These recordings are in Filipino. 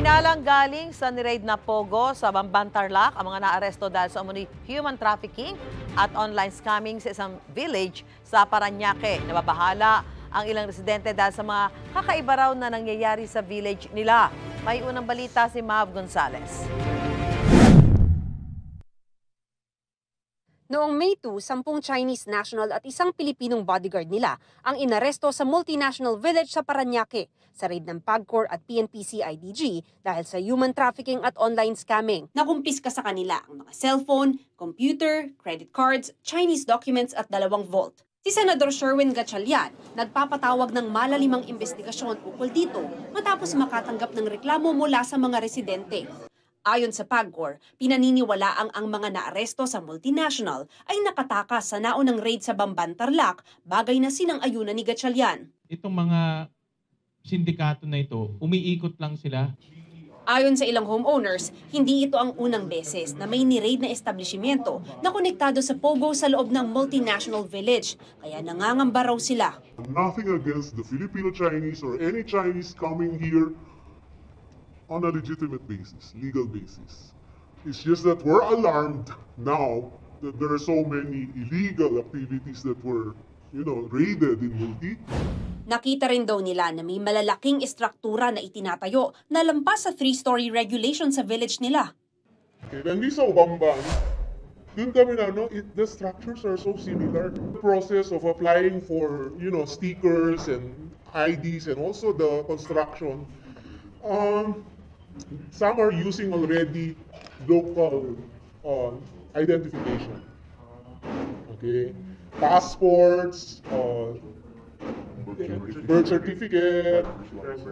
Hinalang galing sa niraid na Pogo sa Bamban, Tarlac ang mga naaresto dahil sa umano'y human trafficking at online scamming sa isang village sa Parañaque. Nababahala ang ilang residente dahil sa mga kakaiba raw na nangyayari sa village nila. May unang balita si Mav Gonzales. Noong May 2, 10 Chinese national at isang Pilipinong bodyguard nila ang inaresto sa multinational village sa Parañaque sa raid ng PAGCOR at PNP-CIDG dahil sa human trafficking at online scamming. Nakumpiska sa kanila ang mga cellphone, computer, credit cards, Chinese documents at 2 vault. Si Senador Sherwin Gatchalian nagpapatawag ng malalimang investigasyon ukol dito matapos makatanggap ng reklamo mula sa mga residente. Ayon sa PAGCOR, pinaniniwalaang ang mga naaresto sa multinational ay nakatakas sa naunang raid sa Bamban, Tarlac, bagay na sinang-ayunan ni Gatchalian. Itong mga sindikato na ito, umiikot lang sila. Ayon sa ilang homeowners, hindi ito ang unang beses na may ni-raid na establishmento na konektado sa Pogo sa loob ng multinational village, kaya nangangamba raw sila. Nothing against the Filipino-Chinese or any Chinese coming here on a legitimate basis, legal basis. It's just that we're alarmed now that there are so many illegal activities that were, raided in Multi. Nakita rin daw nila na may malalaking estruktura na itinatayo na lampas sa 3-story regulation sa village nila. Okay, then sa Bamban, dun kami na, the structures are so similar. The process of applying for, stickers and IDs and also the construction, some are using already local identification. Okay, passports, birth certificate,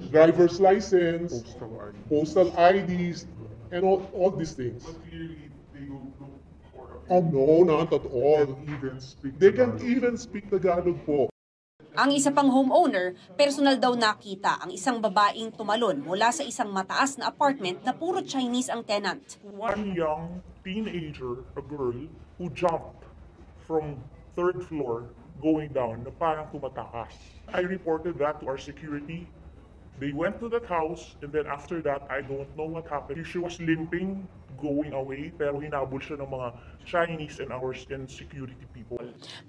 driver's license, postal IDs, and all these things. Oh no, not at all. They can't even speak Tagalog po. Ang isa pang homeowner, personal daw nakita ang isang babaeng tumalon mula sa isang mataas na apartment na puro Chinese ang tenant. One young teenager, a girl, who jumped from 3rd floor going down na parang tumatakas. I reported that to our security. They went to that house and then after that, I don't know what happened. She was limping, going away, pero hinabol siya ng mga Chinese and security people.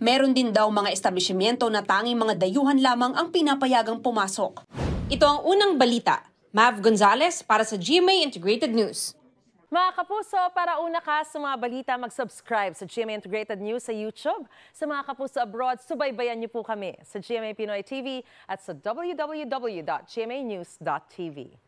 Meron din daw mga establishmento na tanging mga dayuhan lamang ang pinapayagang pumasok. Ito ang unang balita. Mav Gonzales para sa GMA Integrated News. Mga kapuso, para una ka sa mga balita, mag-subscribe sa GMA Integrated News sa YouTube. Sa mga kapuso abroad, subaybayan niyo po kami sa GMA Pinoy TV at sa www.gmanews.tv.